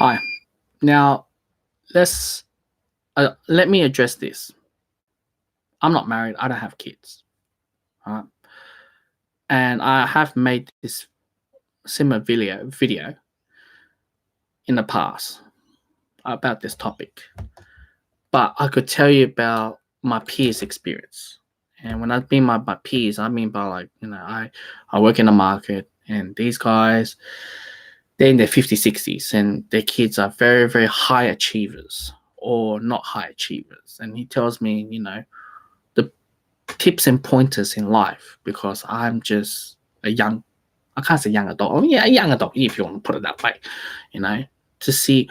Hi. Now, let me address this. I'm not married. I don't have kids. Right? And I have made this similar video in the past about this topic. But I could tell you about my peers' experience. And when I mean my peers, I mean by I work in the market, and these guys, they're in their 50s, 60s, and their kids are very, very high achievers or not high achievers. And he tells me, the tips and pointers in life because I'm just I can't say young adult. Oh, yeah, a young adult, if you want to put it that way, to see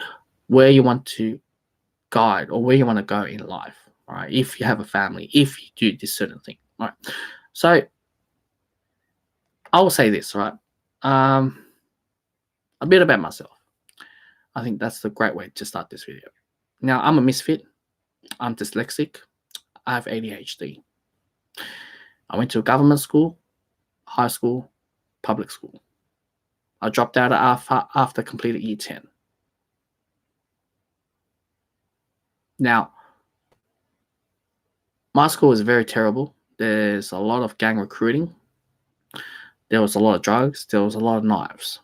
where you want to guide or where you want to go in life, right? If you have a family, if you do this certain thing, right? So I will say this, right? A bit about myself. I think that's the great way to start this video. Now, I'm a misfit. I'm dyslexic. I have ADHD. I went to a government school, high school, public school. I dropped out after completed year 10. Now, my school was very terrible. There's a lot of gang recruiting. There was a lot of drugs. There was a lot of knives.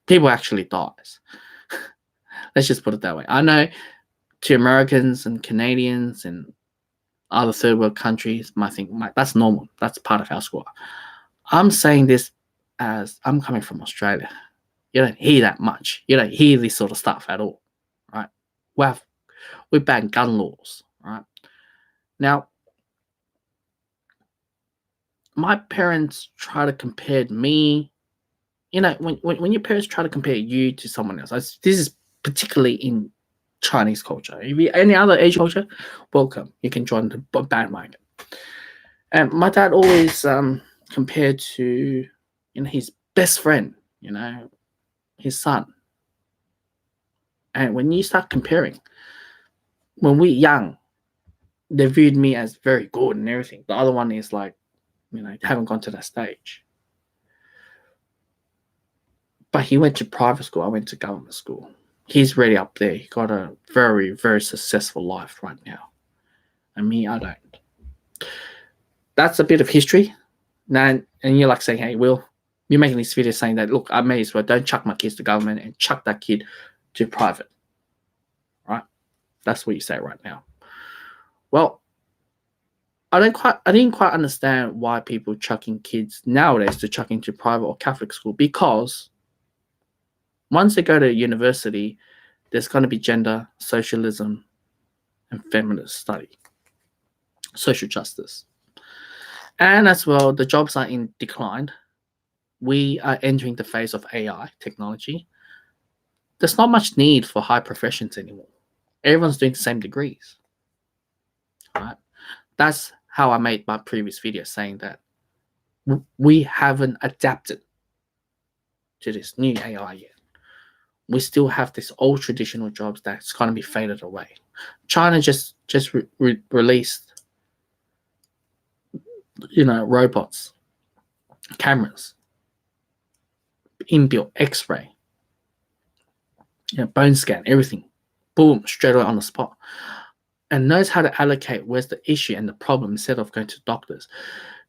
People actually dies. Let's just put it that way. I know to Americans and Canadians and other third world countries might think that's normal. That's part of our school. I'm saying this as I'm coming from Australia. You don't hear that much. You don't hear this sort of stuff at all, right? We ban gun laws, right? Now, my parents try to compare me. When your parents try to compare you to someone else, this is particularly in Chinese culture. If you any other Asian culture, welcome. You can join the bandwagon. And my dad always compared to his best friend, his son. And when you start comparing, when we're young, they viewed me as very good and everything. The other one is like, haven't gone to that stage. But he went to private school. I went to government school. He's really up there. He got a very, very successful life right now. And me, I don't. That's a bit of history. Now, and you're like saying, hey, Will, you're making this video saying that, look, I may as well don't chuck my kids to government and chuck that kid to private. Right? That's what you say right now. Well, I didn't quite understand why people chucking kids nowadays to chuck into private or Catholic school, because once they go to university, there's going to be gender, socialism, and feminist study, social justice. And as well, the jobs are in decline. We are entering the phase of AI technology. There's not much need for high professions anymore. Everyone's doing the same degrees. All right? That's how I made my previous video saying that we haven't adapted to this new AI yet. We still have this old traditional jobs that's going to be faded away. China just released, robots, cameras, inbuilt X-ray, bone scan, everything, boom, straight away on the spot, and knows how to allocate where's the issue and the problem instead of going to doctors,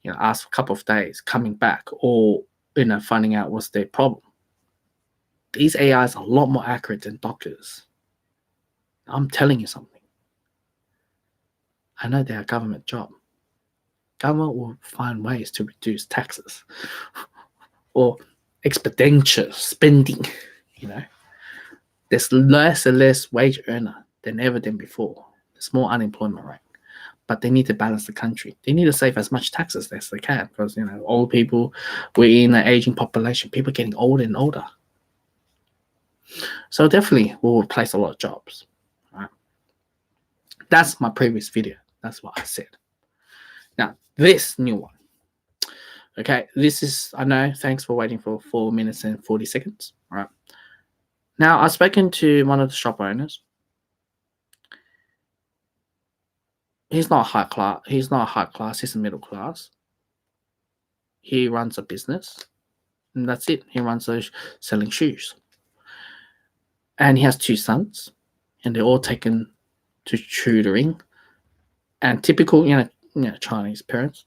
ask for a couple of days, coming back, or finding out what's their problem. These AIs are a lot more accurate than doctors. I'm telling you something. I know they're a government job. Government will find ways to reduce taxes or expenditure spending. There's less and less wage earner than ever than before. There's more unemployment rate. But they need to balance the country. They need to save as much taxes as they can because, old people, we're in an aging population. People are getting older and older. So definitely we'll replace a lot of jobs. Right? That's my previous video. That's what I said. Now, this new one. Okay, this is, I know, thanks for waiting for 4 minutes and 40 seconds. All right. Now, I've spoken to one of the shop owners. He's not high class. He's not high class. He's a middle class. He runs a business, and that's it. He runs those selling shoes. and he has 2 sons, and they're all taken to tutoring. And typical, Chinese parents,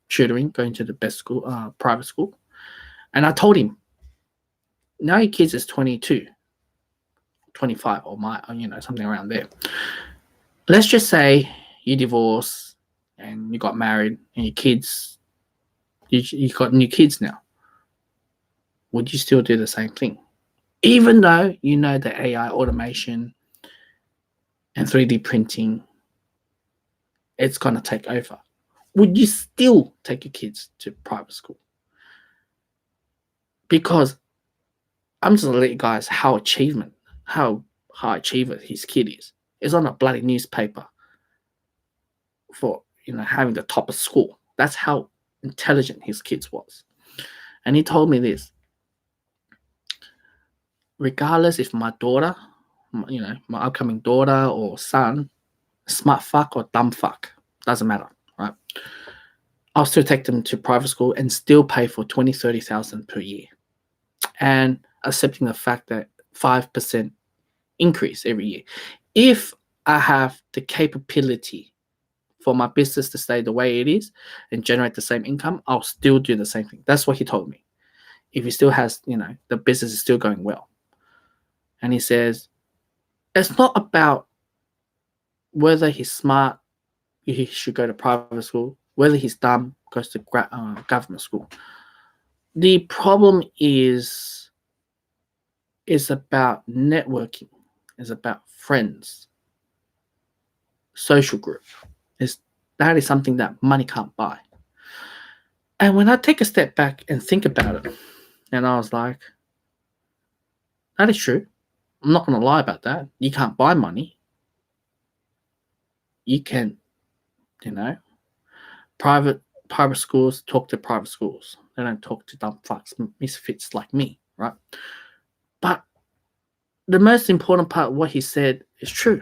tutoring, going to the best school, private school. And I told him, now your kids is 22, 25, or something around there. Let's just say you divorce and you got married and your kids, you got new kids now. Would you still do the same thing? Even though you know the AI automation and 3D printing, it's going to take over. Would you still take your kids to private school? Because I'm just going to let you guys how high achiever his kid is. It's on a bloody newspaper for having the top of school. That's how intelligent his kids was. And he told me this: regardless if my daughter, my upcoming daughter or son, smart fuck or dumb fuck, doesn't matter, right? I'll still take them to private school and still pay for 20,000-30,000 per year, and accepting the fact that 5% increase every year. If I have the capability for my business to stay the way it is and generate the same income, I'll still do the same thing. That's what he told me. If he still has, the business is still going well. And he says, it's not about whether he's smart, he should go to private school, whether he's dumb, goes to government school. The problem is about networking, is about friends, social group. That is something that money can't buy. And when I take a step back and think about it, and I was like, that is true. I'm not going to lie about that. You can't buy money. You can, private schools talk to private schools. They don't talk to dumb fucks, misfits like me, right? But the most important part of what he said is true,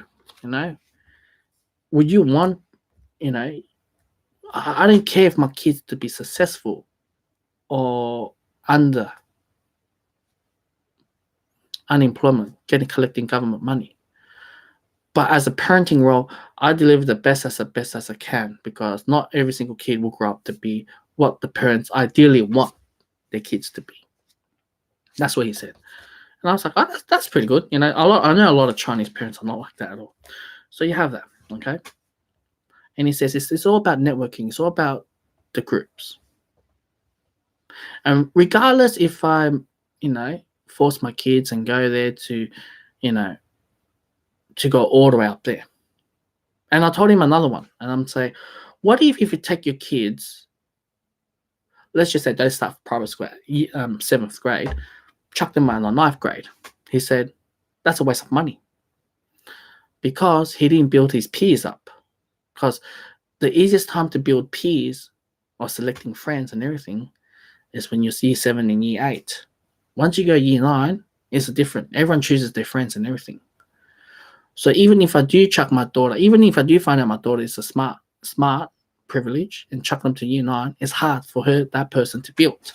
Would you want, I don't care if my kids to be successful or under unemployment, collecting government money. But as a parenting role, I deliver the best as I can, because not every single kid will grow up to be what the parents ideally want their kids to be. That's what he said. And I was like, oh, that's pretty good. I know a lot of Chinese parents are not like that at all. So you have that, okay? And he says it's all about networking. It's all about the groups. And regardless if I'm, force my kids and go there to, to go all the way up there. And I told him another one. And I'm saying, what if you take your kids, let's just say they start private school, 7th grade, chuck them out on 9th grade. He said, that's a waste of money. Because he didn't build his peers up. Because the easiest time to build peers or selecting friends and everything is when you're year 7 and year 8. Once you go year 9, it's different. Everyone chooses their friends and everything. So even if I do chuck my daughter, even if I do find out my daughter is a smart, privilege, and chuck them to year 9, it's hard for that person to build.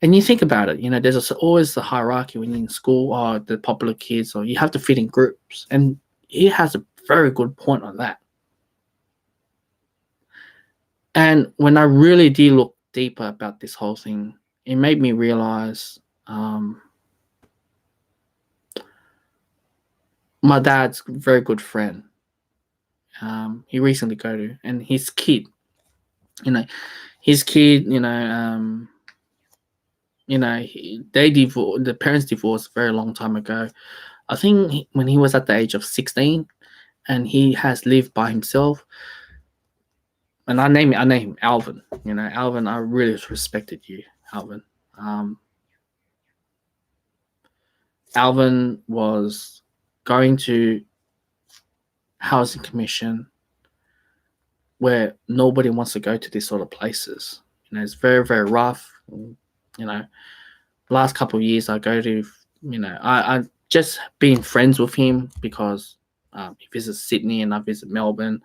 And you think about it, there's always the hierarchy when you're in school, or the popular kids, or you have to fit in groups. And he has a very good point on that. And when I really did look deeper about this whole thing, it made me realize my dad's very good friend. He recently and his kid, they divorced. The parents divorced a very long time ago. I think when he was at the age of 16, and he has lived by himself. And I name him Alvin. Alvin, I really respected you, Alvin. Alvin was going to housing commission where nobody wants to go to these sort of places. It's very, very rough. Last couple of years I go to, I just been friends with him because he visits Sydney and I visit Melbourne,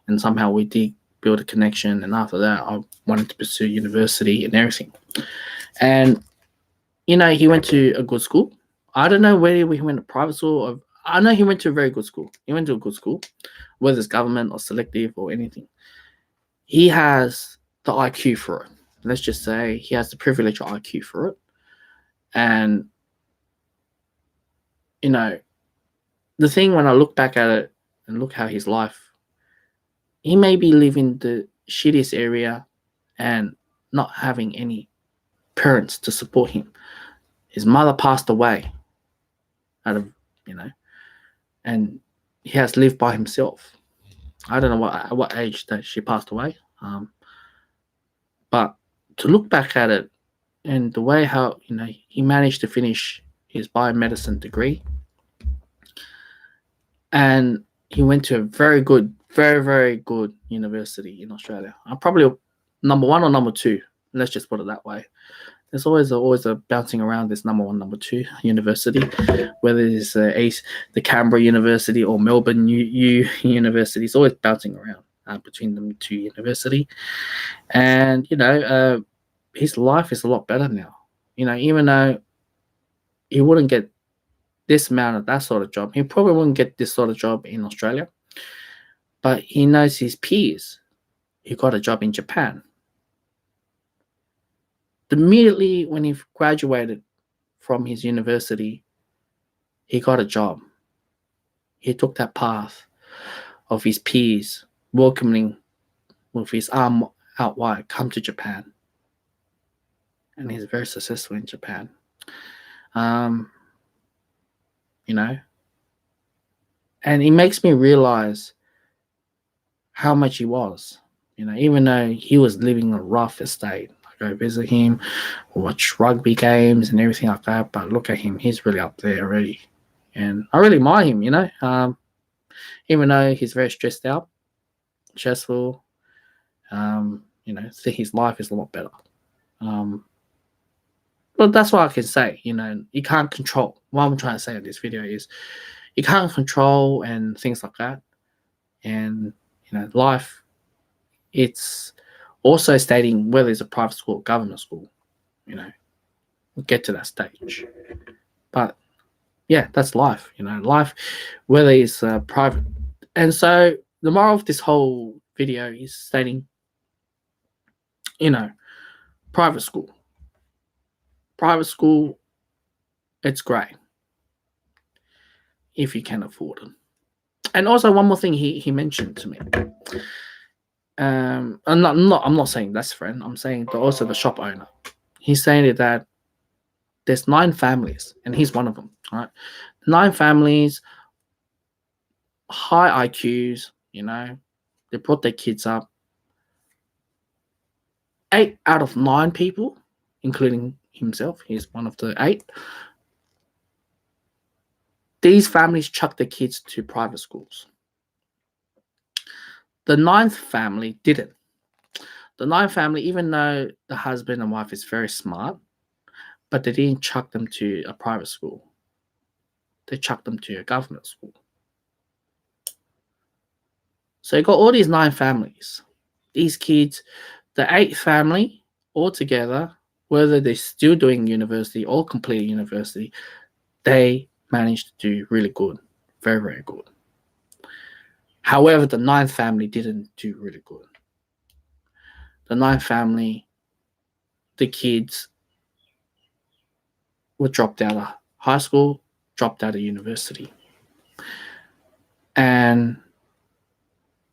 and somehow we did build a connection. And after that, I wanted to pursue university and everything. And, he went to a good school. I don't know where he went to private school. Or, I know he went to a very good school. He went to a good school, whether it's government or selective or anything. He has the IQ for it. Let's just say he has the privilege of IQ for it. And, you know, the thing when I look back at it and look how his life, he may be living the shittiest area and not having any parents to support him. His mother passed away out of, and he has lived by himself. I don't know what age that she passed away. But to look back at it and the way how, he managed to finish his biomedicine degree, and he went to a very good, very, very good university in Australia. I'm probably number one or number two. Let's just put it that way. There's always a bouncing around this number one, number two university, whether it's the Canberra University or Melbourne University. It's always bouncing around between them two university. And, his life is a lot better now. Even though he wouldn't get this amount of that sort of job, he probably wouldn't get this sort of job in Australia. But he knows his peers who got a job in Japan. Immediately when he graduated from his university, he got a job. He took that path of his peers welcoming with his arm out wide, come to Japan. And he's very successful in Japan. And it makes me realize how much he was, even though he was living a rough estate. Go visit him, watch rugby games and everything like that. But look at him, he's really up there already. And I really admire him, even though he's very stressed out, stressful, his life is a lot better. But that's what I can say, you can't control. What I'm trying to say in this video is you can't control and things like that. And, life, it's also stating whether it's a private school or government school, we'll get to that stage. But yeah, that's life, life, whether it's private. And so the moral of this whole video is stating, private school, it's great if you can afford it. And also one more thing he mentioned to me. I'm not saying that's friend. I'm saying also the shop owner. He's saying that there's 9 families, and he's one of them. Right, 9 families, high IQs. They brought their kids up. 8 out of 9 people, including himself, he's one of the 8. These families chuck their kids to private schools. The 9th family didn't. The 9th family, even though the husband and wife is very smart, but they didn't chuck them to a private school. They chucked them to a government school. So you got all these 9 families. These kids, the 8th family altogether, whether they're still doing university or completing university, they managed to do really good. Very, very good. However, the 9th family didn't do really good. The 9th family, the kids were dropped out of high school, dropped out of university. And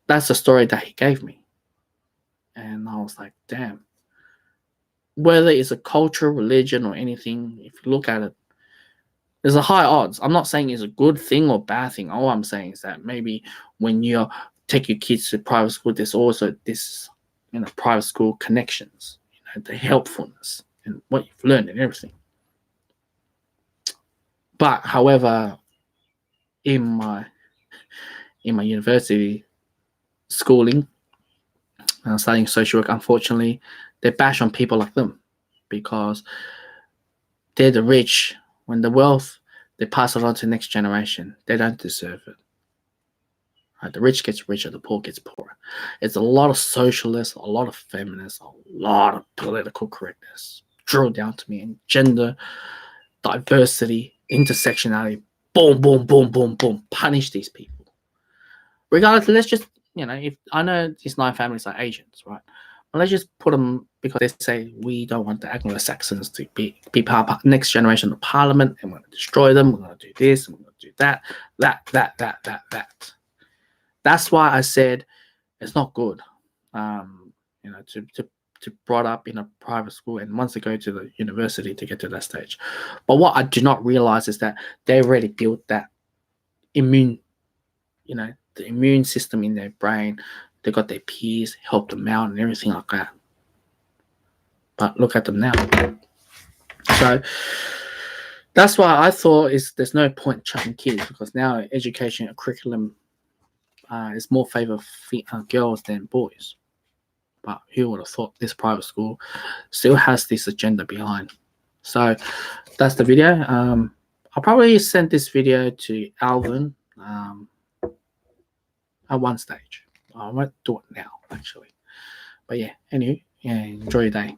that's the story that he gave me. And I was like, damn. Whether it's a culture, religion, or anything, if you look at it, there's a high odds. I'm not saying it's a good thing or bad thing. All I'm saying is that maybe when you take your kids to private school, there's also this, private school connections, the helpfulness and what you've learned and everything. But however, in my university schooling, studying social work, unfortunately, they bash on people like them because they're the rich. When the wealth, they pass it on to the next generation. They don't deserve it. Right? The rich gets richer, the poor gets poorer. It's a lot of socialists, a lot of feminists, a lot of political correctness drilled down to me, and gender diversity. intersectionality. Boom, boom, boom, boom, boom. Punish these people. Regardless, let's just, if I know these 9 families are Asians, right? Well, let's just put them, because they say we don't want the Anglo-Saxons to be part of the next generation of Parliament, and we're going to destroy them. We're going to do this, and we're going to do that. That's why I said it's not good, to brought up in a private school and once they go to the university to get to that stage. But what I do not realize is that they already built that the immune system in their brain. They got their peers, help them out and everything like that. But look at them now. So that's why I thought there's no point chucking kids, because now education and curriculum is more favor girls than boys. But who would have thought this private school still has this agenda behind? So that's the video. I'll probably send this video to Alvin at one stage. I won't do it now, actually. But yeah, anyway, enjoy your day.